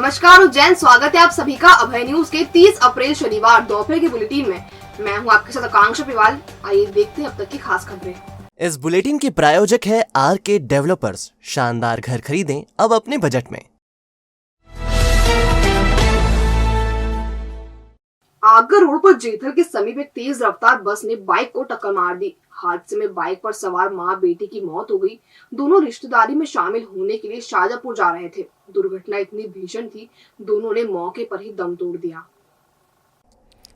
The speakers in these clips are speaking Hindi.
नमस्कार उज्जैन, स्वागत है आप सभी का अभय न्यूज के 30 अप्रैल शनिवार दोपहर के बुलेटिन में। मैं हूं आपके साथ आकांक्षा पिवाल। आइए देखते हैं अब तक की खास खबरें। इस बुलेटिन के प्रायोजक है आरके डेवलपर्स। शानदार घर खरीदें अब अपने बजट में। आगरा रोड पर जेथल के समीप एक तेज रफ्तार बस ने बाइक को टक्कर मार दी। हादसे में बाइक पर सवार मां बेटी की मौत हो गई। दोनों रिश्तेदारी में शामिल होने के लिए शाजापुर जा रहे थे। दुर्घटना इतनी भीषण थी, दोनों ने मौके पर ही दम तोड़ दिया।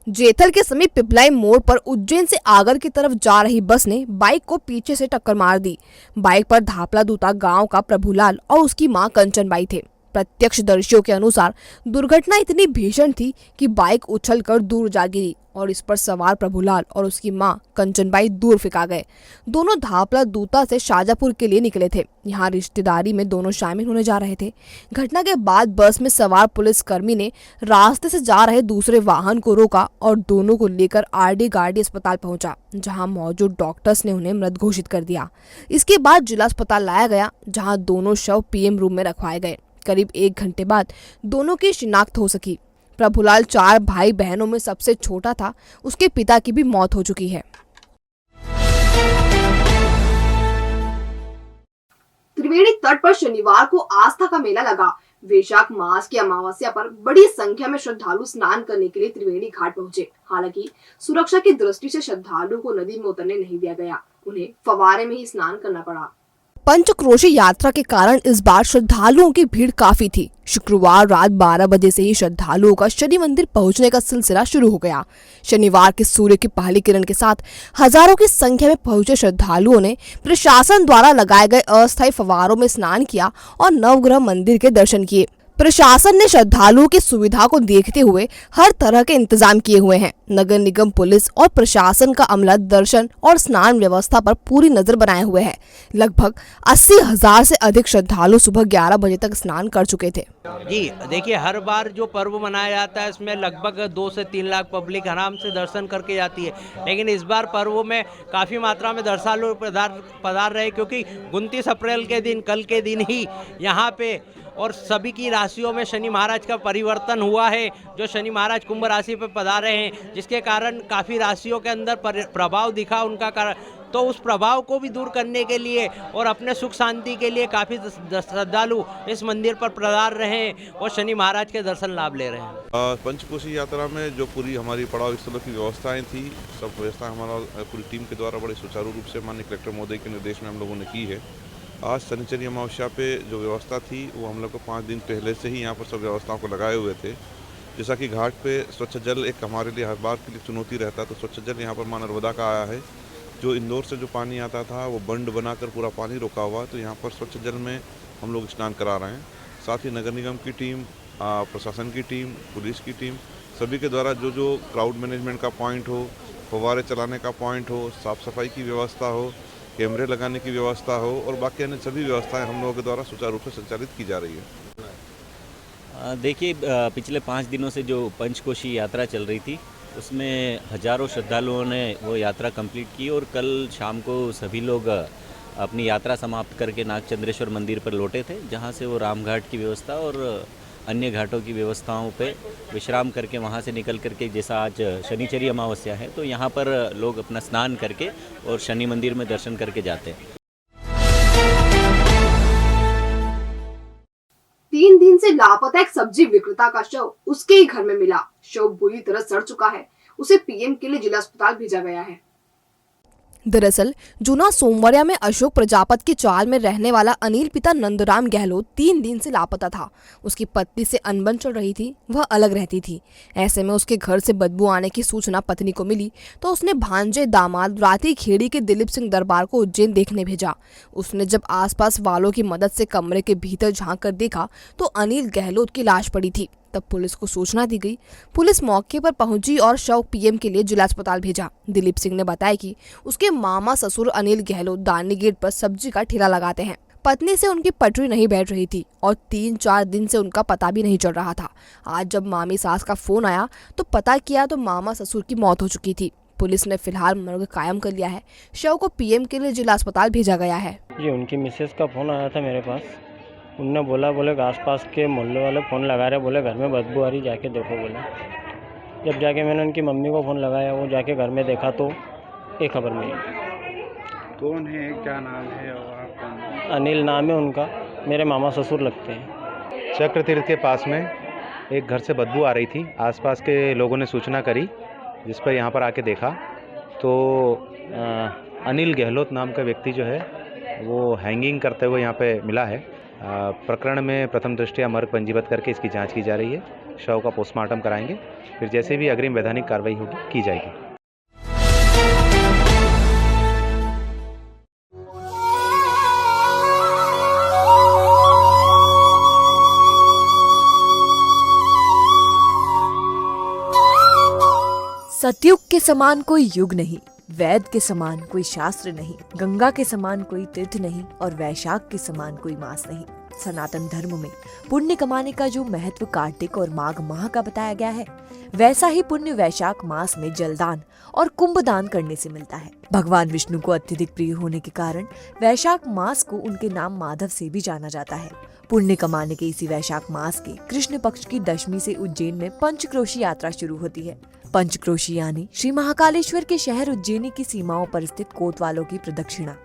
जेथल के समीप पिपलाई मोड़ पर उज्जैन से आगर की तरफ जा रही बस ने बाइक को पीछे से टक्कर मार दी। बाइक पर धापला दूता गांव का प्रभुलाल और उसकी मां कंचनबाई थे। प्रत्यक्षदर्शियों के अनुसार दुर्घटना इतनी भीषण थी कि बाइक उछलकर दूर जा गिरी और इस पर सवार प्रभुलाल और उसकी मां कंचनबाई दूर फेंका गए। दोनों धापला दूता से शाजापुर के लिए निकले थे। यहाँ रिश्तेदारी में दोनों शामिल होने जा रहे थे। घटना के बाद बस में सवार पुलिसकर्मी ने रास्ते से जा रहे दूसरे वाहन को रोका और दोनों को लेकर आरडी गार्डी अस्पताल पहुंचा, जहां मौजूद डॉक्टर्स ने उन्हें मृत घोषित कर दिया। इसके बाद जिला अस्पताल लाया गया, जहाँ दोनों शव पीएम रूम में रखवाए गए। करीब 1 घंटे बाद दोनों की शिनाख्त हो सकी। प्रभुलाल 4 भाई बहनों में सबसे छोटा था। उसके पिता की भी मौत हो चुकी है। त्रिवेणी तट पर शनिवार को आस्था का मेला लगा। वैशाख मास की अमावस्या पर बड़ी संख्या में श्रद्धालु स्नान करने के लिए त्रिवेणी घाट पहुंचे। हालांकि सुरक्षा की दृष्टि से श्रद्धालुओं को नदी में उतरने नहीं दिया गया। उन्हें फव्वारे में ही स्नान करना पड़ा। पंचक्रोशी यात्रा के कारण इस बार श्रद्धालुओं की भीड़ काफी थी। शुक्रवार रात 12 बजे से ही श्रद्धालुओं का शनि मंदिर पहुंचने का सिलसिला शुरू हो गया। शनिवार के सूर्य की पहली किरण के साथ हजारों की संख्या में पहुंचे श्रद्धालुओं ने प्रशासन द्वारा लगाए गए अस्थायी फव्वारों में स्नान किया और नवग्रह मंदिर के दर्शन किए। प्रशासन ने श्रद्धालुओं की सुविधा को देखते हुए हर तरह के इंतजाम किए हुए हैं। नगर निगम, पुलिस और प्रशासन का अमला दर्शन और स्नान व्यवस्था पर पूरी नजर बनाए हुए है। लगभग 80,000 से अधिक श्रद्धालु सुबह 11 बजे तक स्नान कर चुके थे। जी देखिए, हर बार जो पर्व मनाया जाता है इसमें लगभग 2 से 3 लाख पब्लिक आराम से दर्शन करके जाती है, लेकिन इस बार पर्वों में काफ़ी मात्रा में श्रद्धालु पधार रहे, क्योंकि 29 अप्रैल के दिन, कल के दिन ही यहाँ पे और सभी की राशियों में शनि महाराज का परिवर्तन हुआ है। जो शनि महाराज कुंभ राशि पर पधारे हैं, जिसके कारण काफ़ी राशियों के अंदर प्रभाव दिखा उनका कारण, तो उस प्रभाव को भी दूर करने के लिए और अपने सुख शांति के लिए काफ़ी श्रद्धालु इस मंदिर पर पधार रहे हैं और शनि महाराज के दर्शन लाभ ले रहे हैं। पंचकोशी यात्रा में जो पूरी हमारी पड़ाव स्थलों की व्यवस्थाएं थी, सब व्यवस्था हमारा पूरी टीम के द्वारा बड़े सुचारू रूप से माननीय कलेक्टर महोदय के निर्देश में हम लोगों ने की है। आज शनिचरी अमावस्या पे जो व्यवस्था थी वो हम लोग को 5 दिन पहले से ही यहाँ पर सब व्यवस्थाओं को लगाए हुए थे। जैसा कि घाट पे स्वच्छ जल एक हमारे लिए हर बार के लिए चुनौती रहता, तो स्वच्छ जल यहाँ पर मां नर्मदा का आया है। जो इंदौर से जो पानी आता था वो बंड बनाकर पूरा पानी रोका हुआ, तो यहाँ पर स्वच्छ जल में हम लोग स्नान करा रहे हैं। साथ ही नगर निगम की टीम, प्रशासन की टीम, पुलिस की टीम, सभी के द्वारा जो जो क्राउड मैनेजमेंट का पॉइंट हो, फव्वारे चलाने का पॉइंट हो, साफ़ सफाई की व्यवस्था हो, कैमरे लगाने की व्यवस्था हो और बाकी अन्य सभी व्यवस्थाएं हम लोगों के द्वारा सुचारू रूप से संचालित की जा रही है। देखिए, पिछले 5 दिनों से जो पंचकोशी यात्रा चल रही थी उसमें हजारों श्रद्धालुओं ने वो यात्रा कंप्लीट की और कल शाम को सभी लोग अपनी यात्रा समाप्त करके नागचंद्रेश्वर मंदिर पर लौटे थे, जहाँ से वो रामघाट की व्यवस्था और अन्य घाटों की व्यवस्थाओं पे विश्राम करके वहाँ से निकल करके, जैसा आज शनिचरी अमावस्या है तो यहाँ पर लोग अपना स्नान करके और शनि मंदिर में दर्शन करके जाते हैं। 3 दिन से लापता एक सब्जी विक्रेता का शव उसके ही घर में मिला। शव बुरी तरह सड़ चुका है। उसे पीएम के लिए जिला अस्पताल भेजा गया है। दरअसल जूना सोमवारिया में अशोक प्रजापत की चाल में रहने वाला अनिल पिता नंदराम गहलोत 3 दिन से लापता था। उसकी पत्नी से अनबन चल रही थी, वह अलग रहती थी। ऐसे में उसके घर से बदबू आने की सूचना पत्नी को मिली तो उसने भांजे दामाद राती खेड़ी के दिलीप सिंह दरबार को उज्जैन देखने भेजा। उसने जब आसपास वालों की मदद से कमरे के भीतर झांक कर देखा तो अनिल गहलोत की लाश पड़ी थी। तब पुलिस को सूचना दी गई। पुलिस मौके पर पहुंची और शव पीएम के लिए जिला अस्पताल भेजा। दिलीप सिंह ने बताया कि उसके मामा ससुर अनिल गहलोत दानी गेट पर सब्जी का ठेला लगाते हैं। पत्नी से उनकी पटरी नहीं बैठ रही थी और 3-4 दिन से उनका पता भी नहीं चल रहा था। आज जब मामी सास का फोन आया तो पता किया तो मामा ससुर की मौत हो चुकी थी। पुलिस ने फिलहाल मर्ग कायम कर लिया है। शव को पीएम के लिए जिला अस्पताल भेजा गया है। जी, उनकी मिसेस का फोन आया था मेरे पास उनने बोले कि आसपास के मोहल्ले वाले फ़ोन लगा रहे, बोले घर में बदबू आ रही, जाके देखो बोले। जब जाके मैंने उनकी मम्मी को फ़ोन लगाया, वो जाके घर में देखा तो एक खबर नहीं। कौन है, क्या नाम है और आप कौन हैं? अनिल नाम है उनका, मेरे मामा ससुर लगते हैं। चक्र तीर्थ के पास में एक घर से बदबू आ रही थी। आसपास के लोगों ने सूचना करी, जिस पर यहाँ पर आके देखा तो अनिल गहलोत नाम का व्यक्ति जो है वो हैंगिंग करते हुए यहाँ पे मिला है। प्रकरण में प्रथम दृष्टया मर्ग पंजीबद्ध करके इसकी जांच की जा रही है। शव का पोस्टमार्टम कराएंगे, फिर जैसे भी अग्रिम वैधानिक कार्रवाई होगी की जाएगी। सतयुग के समान कोई युग नहीं, वैद के समान कोई शास्त्र नहीं, गंगा के समान कोई तीर्थ नहीं और वैशाख के समान कोई मास नहीं। सनातन धर्म में पुण्य कमाने का जो महत्व कार्तिक और माघ माह का बताया गया है, वैसा ही पुण्य वैशाख मास में जलदान और कुंभदान करने से मिलता है। भगवान विष्णु को अत्यधिक प्रिय होने के कारण वैशाख मास को उनके नाम माधव से भी जाना जाता है। पुण्य कमाने के इसी वैशाख मास के कृष्ण पक्ष की दशमी से उज्जैन में पंचक्रोशी यात्रा शुरू होती है। पंचक्रोशी यानी श्री महाकालेश्वर के शहर उज्जैनी की सीमाओं पर स्थित कोतवालों की प्रदक्षिणा।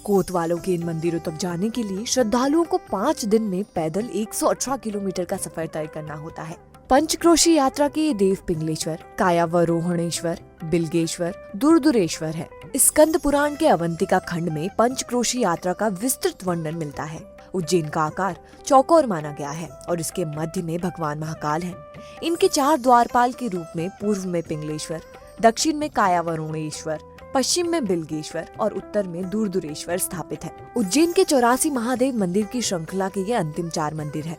कोतवालों के इन मंदिरों तक जाने के लिए श्रद्धालुओं को 5 दिन में पैदल 118 किलोमीटर का सफर तय करना होता है। पंचक्रोशी यात्रा के देव पिंगलेश्वर, कायावरोहणेश्वर, बिल्गेश्वर, दुर्दुरेश्वर है। स्कंद पुराण के अवंतिका खंड में पंचक्रोशी यात्रा का विस्तृत वर्णन मिलता है। उज्जैन का आकार चौकोर माना गया है और इसके मध्य में भगवान महाकाल है। इनके 4 द्वारपाल के रूप में पूर्व में पिंगलेश्वर, दक्षिण में कायावरुणेश्वर, पश्चिम में बिल्गेश्वर और उत्तर में दुर्दुरेश्वर स्थापित है। उज्जैन के 84 महादेव मंदिर की श्रृंखला के ये अंतिम 4 मंदिर है।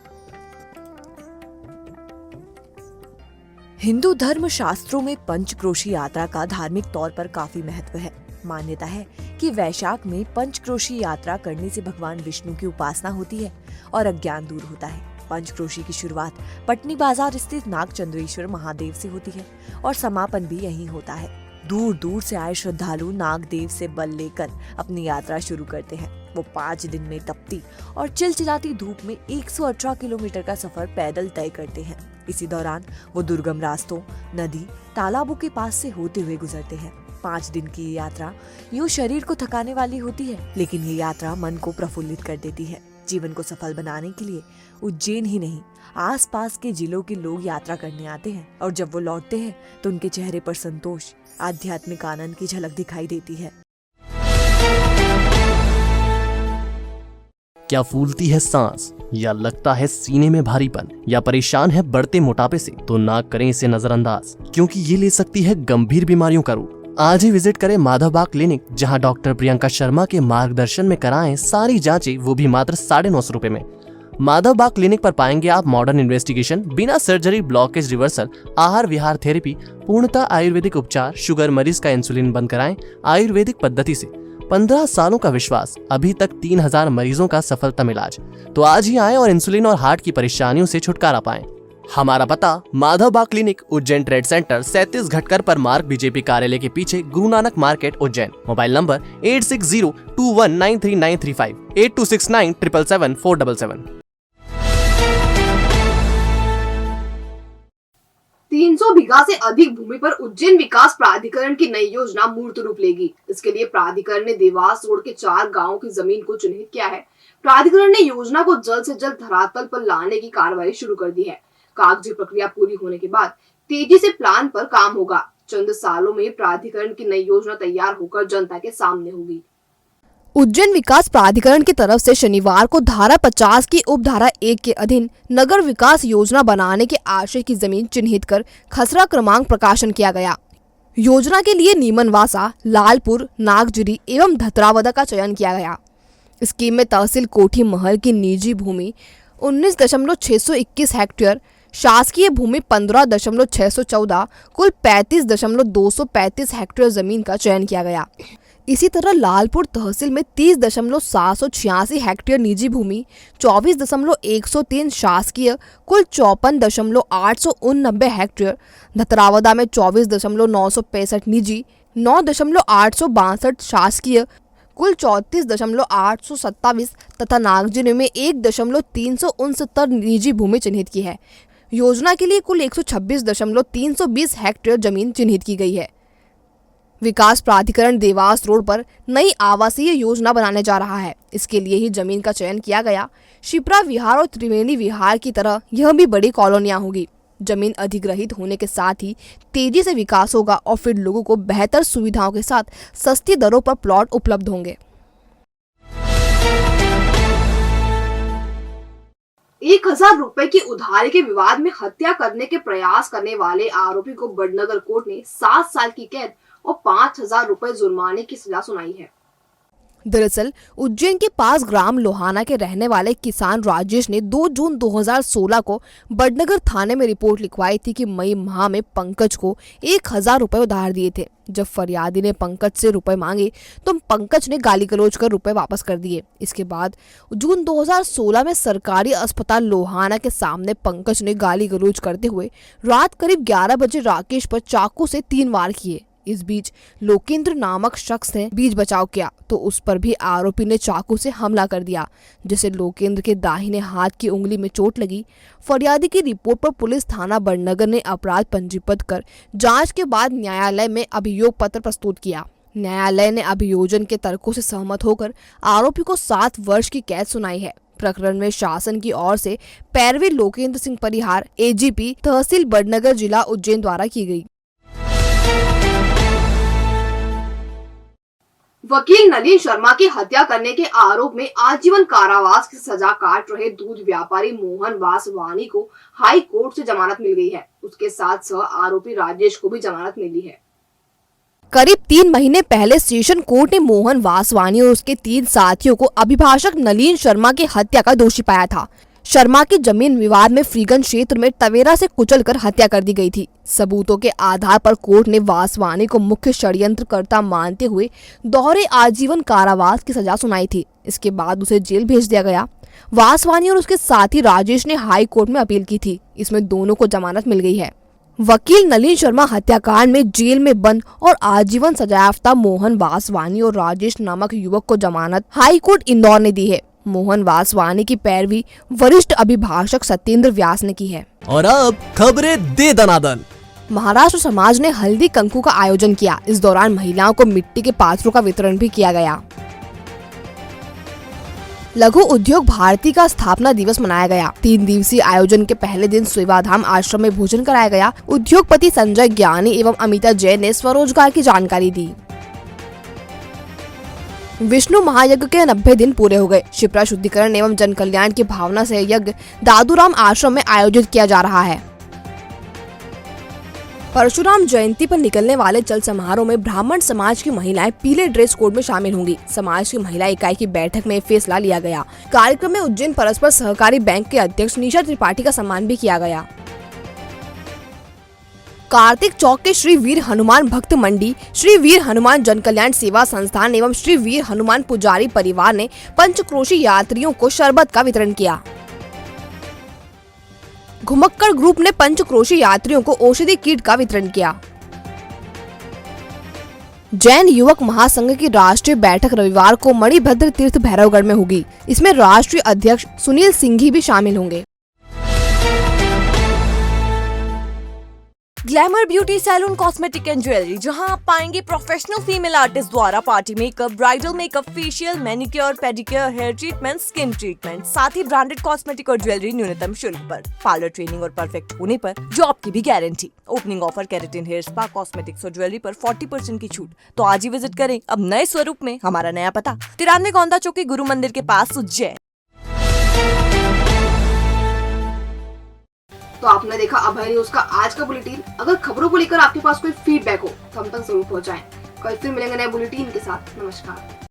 हिंदू धर्म शास्त्रों में पंचक्रोशी यात्रा का धार्मिक तौर पर काफी महत्व है। मान्यता है कि वैशाख में पंचक्रोशी यात्रा करने से भगवान विष्णु की उपासना होती है और अज्ञान दूर होता है। पंचक्रोशी की शुरुआत पटनी बाजार स्थित नागचंद्रेश्वर महादेव से होती है और समापन भी यहीं होता है। दूर दूर से आए श्रद्धालु नागदेव से बल लेकर अपनी यात्रा शुरू करते हैं। वो 5 दिन में तपती और चिलचिलाती धूप में 118 किलोमीटर का सफर पैदल तय करते हैं। इसी दौरान वो दुर्गम रास्तों, नदी, तालाबों के पास से होते हुए गुजरते हैं। 5 दिन की ये यात्रा यूं शरीर को थकाने वाली होती है, लेकिन ये यात्रा मन को प्रफुल्लित कर देती है। जीवन को सफल बनाने के लिए उज्जैन ही नहीं, आसपास के जिलों के लोग यात्रा करने आते हैं और जब वो लौटते हैं तो उनके चेहरे पर संतोष, आध्यात्मिक आनंद की झलक दिखाई देती है। क्या फूलती है सांस, या लगता है सीने में भारीपन, या परेशान है बढ़ते मोटापे से, तो ना करें इसे नजरअंदाज, क्योंकि ये ले सकती है गंभीर बीमारियों का रूप। आज ही विजिट करें माधवबाग क्लिनिक, जहां डॉक्टर प्रियंका शर्मा के मार्गदर्शन में कराएं सारी जांचें, वो भी मात्र 950 रुपए में। माधवबाग क्लिनिक पर पाएंगे आप मॉडर्न इन्वेस्टिगेशन, बिना सर्जरी, ब्लॉकेज रिवर्सल, आहार विहार थेरेपी, पूर्णतः आयुर्वेदिक उपचार, शुगर मरीज का इंसुलिन बंद कराएं आयुर्वेदिक पद्धति से। 15 सालों का विश्वास, अभी तक 3000 मरीजों का सफलतम इलाज। तो आज ही आएं और इंसुलिन और हार्ट की परेशानियों से छुटकारा पाएं। हमारा पता Madhavbaug clinic, Ujjain trade centre 37 घटकर पर मार्ग, बीजेपी कार्यालय के पीछे, Guru Nanak market, Ujjain. Mobile number 8602193935, 8269777477। 300 बीघा से अधिक भूमि पर उज्जैन विकास प्राधिकरण की नई योजना मूर्त रूप लेगी। इसके लिए प्राधिकरण ने देवास रोड के 4 गांवों की जमीन को चिन्हित किया है। प्राधिकरण ने योजना को जल्द से जल्द धरातल पर लाने की कार्रवाई शुरू कर दी है। कागजी प्रक्रिया पूरी होने के बाद तेजी से प्लान पर काम होगा। चंद सालों में प्राधिकरण की नई योजना तैयार होकर जनता के सामने होगी। उज्जैन विकास प्राधिकरण की तरफ से शनिवार को धारा 50 की उपधारा 1 के अधीन नगर विकास योजना बनाने के आशय की जमीन चिन्हित कर खसरा क्रमांक प्रकाशन किया गया। योजना के लिए नीमनवासा, लालपुर, नागजरी एवं धतरावदा का चयन किया गया। स्कीम में तहसील कोठी महल की निजी भूमि 19.621 हेक्टेयर, शासकीय भूमि 15.614, कुल 35.235 हेक्टेयर जमीन का चयन किया गया। इसी तरह लालपुर तहसील में 30.786 हेक्टेयर निजी भूमि, 24.103 शासकीय, कुल 54.889 हेक्टेयर, धतरावदा में 24.965 निजी, 9.862 शासकीय, कुल 34,827 तथा नागजिने में 1,369 निजी भूमि चिन्हित की है। योजना के लिए कुल 126,320 हेक्टेयर जमीन चिन्हित की गई है। विकास प्राधिकरण देवास रोड पर नई आवासीय योजना बनाने जा रहा है। इसके लिए ही जमीन का चयन किया गया। शिप्रा विहार और त्रिवेणी विहार की तरह यह भी बड़ी कॉलोनियां होगी। जमीन अधिग्रहित होने के साथ ही तेजी से विकास होगा और फिर लोगों को बेहतर सुविधाओं के साथ सस्ती दरों पर प्लॉट उपलब्ध होंगे। 1,000 रुपए की उधारी के विवाद में हत्या करने के प्रयास करने वाले आरोपी को बड़नगर कोर्ट ने 7 साल की कैद और 5,000 रुपए जुर्माने की सजा सुनाई है। दरअसल उज्जैन के पास ग्राम लोहाना के रहने वाले किसान राजेश ने 2 जून 2016 को बड़नगर थाने में रिपोर्ट लिखवाई थी कि मई माह में पंकज को 1,000 रुपए उधार दिए थे। जब फरियादी ने पंकज से रुपए मांगे तो पंकज ने गाली गलौज कर रुपए वापस कर दिए। इसके बाद जून 2016 में सरकारी अस्पताल लोहाना के सामने पंकज ने गाली गलौज करते हुए रात करीब 11 बजे राकेश पर चाकू से 3 वार किए। इस बीच लोकेंद्र नामक शख्स ने बीच बचाव किया तो उस पर भी आरोपी ने चाकू से हमला कर दिया, जिससे लोकेंद्र के दाहिने हाथ की उंगली में चोट लगी। फरियादी की रिपोर्ट पर पुलिस थाना बड़नगर ने अपराध पंजीबद्ध कर जांच के बाद न्यायालय में अभियोग पत्र प्रस्तुत किया। न्यायालय ने अभियोजन के तर्कों से सहमत होकर आरोपी को 7 वर्ष की कैद सुनाई है। प्रकरण में शासन की ओर से पैरवी लोकेंद्र सिंह परिहार एजीपी तहसील बड़नगर जिला उज्जैन द्वारा की गई। वकील नलिन शर्मा की हत्या करने के आरोप में आजीवन कारावास की सजा काट रहे दूध व्यापारी मोहन वासवानी को हाई कोर्ट से जमानत मिल गई है। उसके साथ सह आरोपी राजेश को भी जमानत मिली है। करीब 3 महीने पहले सेशन कोर्ट ने मोहन वासवानी और उसके 3 साथियों को अभिभाषक नलिन शर्मा की हत्या का दोषी पाया था। शर्मा की जमीन विवाद में फ्रीगंज क्षेत्र में टवेरा से कुचलकर हत्या कर दी गई थी। सबूतों के आधार पर कोर्ट ने वासवानी को मुख्य षड्यंत्रकर्ता मानते हुए दोहरे आजीवन कारावास की सजा सुनाई थी। इसके बाद उसे जेल भेज दिया गया। वासवानी और उसके साथी राजेश ने हाई कोर्ट में अपील की थी। इसमें दोनों को जमानत मिल गई है। वकील नलिन शर्मा हत्याकांड में जेल में बंद और आजीवन सजायाफ्ता मोहन वासवानी और राजेश नामक युवक को जमानत हाई कोर्ट इंदौर ने दी है। मोहन वासवानी की पैरवी वरिष्ठ अभिभाषक सत्येंद्र व्यास ने की है। और अब खबरें दे दनादन। महाराष्ट्र समाज ने हल्दी कंकु का आयोजन किया। इस दौरान महिलाओं को मिट्टी के पात्रों का वितरण भी किया गया। लघु उद्योग भारती का स्थापना दिवस मनाया गया। 3 दिवसीय आयोजन के पहले दिन सेवाधाम आश्रम में भोजन कराया गया। उद्योगपति संजय ज्ञानी एवं अमिता जैन ने स्वरोजगार की जानकारी दी। विष्णु महायज्ञ के 90 दिन पूरे हो गए। शिप्रा शुद्धिकरण एवं जन कल्याण की भावना से यज्ञ दादूराम आश्रम में आयोजित किया जा रहा है। परशुराम जयंती पर निकलने वाले चल समारोह में ब्राह्मण समाज की महिलाएं पीले ड्रेस कोड में शामिल होंगी। समाज की महिला इकाई की बैठक में फैसला लिया गया। कार्यक्रम में उज्जैन परस्पर सहकारी बैंक के अध्यक्ष निशा त्रिपाठी का सम्मान भी किया गया। कार्तिक चौक के श्री वीर हनुमान भक्त मंडी, श्री वीर हनुमान जन कल्याण सेवा संस्थान एवं श्री वीर हनुमान पुजारी परिवार ने पंचक्रोशी यात्रियों को शरबत का वितरण किया। घुमक्कड़ ग्रुप ने पंचक्रोशी यात्रियों को औषधि किट का वितरण किया। जैन युवक महासंघ की राष्ट्रीय बैठक रविवार को मणिभद्र तीर्थ भैरवगढ़ में होगी। इसमें राष्ट्रीय अध्यक्ष सुनील सिंघी भी शामिल होंगे। Glamour beauty salon cosmetic and jewellery, जहां आप पाएंगे प्रोफेशनल फीमेल आर्टिस्ट द्वारा party makeup, bridal makeup, facial, manicure, pedicure, hair treatment, skin treatment, साथ ही ब्रांडेड कॉस्मेटिक और ज्वेलरी न्यूनतम शुल्क पर, पार्लर ट्रेनिंग और परफेक्ट होने पर जॉब की भी guarantee. Opening offer keratin hair spa, cosmetics और ज्वेलरी पर 40% की छूट। तो आज ही विजिट करें अब नए स्वरूप में। हमारा नया पता 93 गोंदा चौकी गुरु मंदिर के पास उज्जैन। तो आपने देखा अभय न्यूज का आज का बुलेटिन। अगर खबरों को लेकर आपके पास कोई फीडबैक हो तो हम तक जरूर पहुंचाएं। कल फिर मिलेंगे नए बुलेटिन के साथ। नमस्कार।